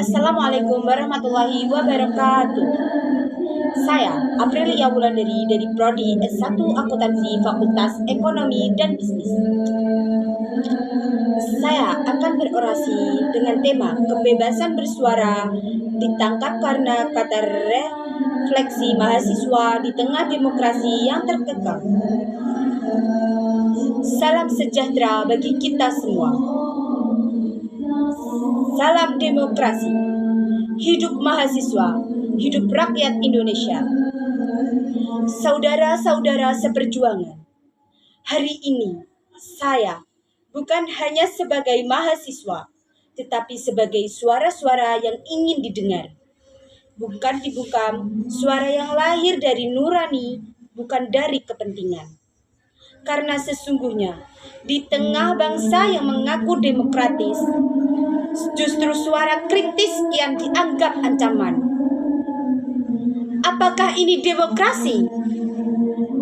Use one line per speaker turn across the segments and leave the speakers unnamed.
Assalamualaikum warahmatullahi wabarakatuh. Saya Aprilia Wulandari dari Prodi S1 Akuntansi Fakultas Ekonomi dan Bisnis. Saya akan berorasi dengan tema kebebasan bersuara ditangkap karena kata refleksi mahasiswa di tengah demokrasi yang terkekang. Salam sejahtera bagi kita semua. Salam demokrasi. Hidup mahasiswa, hidup rakyat Indonesia. Saudara-saudara seperjuangan, hari ini saya bukan hanya sebagai mahasiswa, tetapi sebagai suara-suara yang ingin didengar. Bukan dibungkam, suara yang lahir dari nurani, bukan dari kepentingan. Karena sesungguhnya, di tengah bangsa yang mengaku demokratis, justru suara kritis yang dianggap ancaman. Apakah ini demokrasi?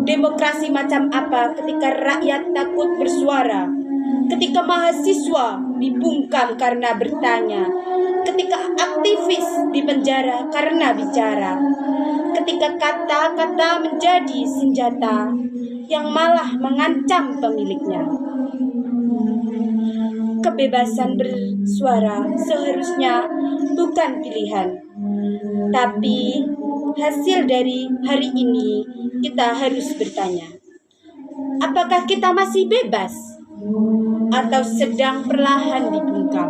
Demokrasi macam apa ketika rakyat takut bersuara? Ketika mahasiswa dibungkam karena bertanya? Ketika aktivis dipenjara karena bicara? Ketika kata-kata menjadi senjata yang malah mengancam pemiliknya? Kebebasan bersuara seharusnya bukan pilihan, tapi hasil dari hari ini kita harus bertanya, apakah kita masih bebas atau sedang perlahan dibungkam?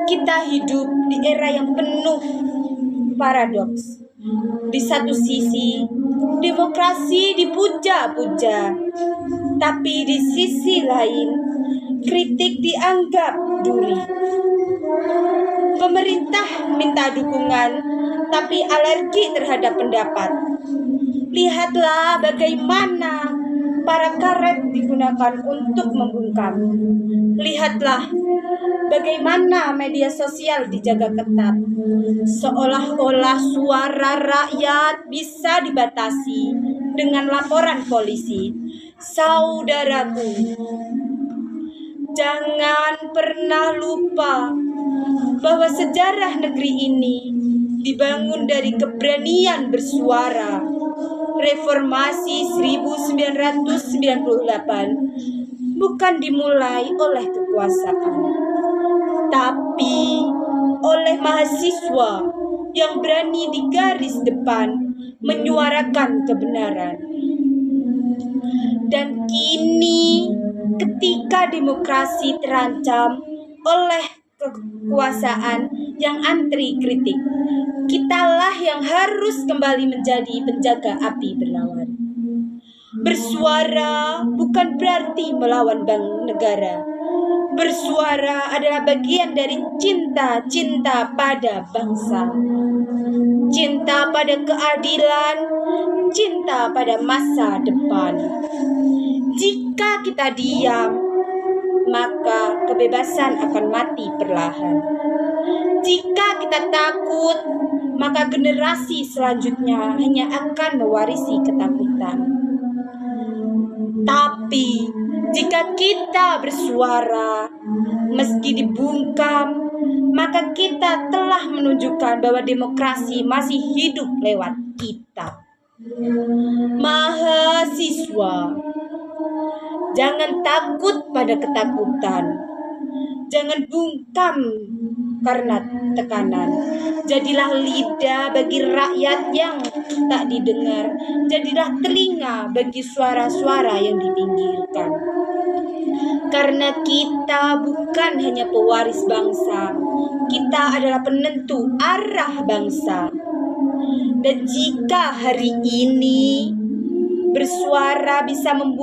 Kita hidup di era yang penuh paradoks. Di satu sisi, demokrasi dipuja-puja, tapi di sisi lain, kritik dianggap duri. Pemerintah minta dukungan, tapi alergi terhadap pendapat. Lihatlah bagaimana para karet digunakan untuk membungkam. Lihatlah bagaimana media sosial dijaga ketat. Seolah-olah suara rakyat bisa dibatasi dengan laporan polisi. Saudaraku, jangan pernah lupa bahwa sejarah negeri ini dibangun dari keberanian bersuara. Reformasi 1998 bukan dimulai oleh kekuasaan, tapi oleh mahasiswa yang berani di garis depan menyuarakan kebenaran. Dan kini ketika demokrasi terancam oleh kekuasaan yang antri kritik, kitalah yang harus kembali menjadi penjaga api berlawan. Bersuara bukan berarti melawan bank negara. Bersuara adalah bagian dari cinta pada bangsa. Cinta pada keadilan, cinta pada masa depan. Jika kita diam, maka kebebasan akan mati perlahan. Jika kita takut, maka generasi selanjutnya hanya akan mewarisi ketakutan. Tapi jika kita bersuara, meski dibungkam, maka kita telah menunjukkan bahwa demokrasi masih hidup lewat kita. Mahasiswa, jangan takut pada ketakutan. Jangan bungkam karena tekanan. Jadilah lidah bagi rakyat yang tak didengar. Jadilah telinga bagi suara-suara yang dipinggirkan. Karena kita bukan hanya pewaris bangsa, kita adalah penentu arah bangsa. Dan jika hari ini bersuara bisa membuat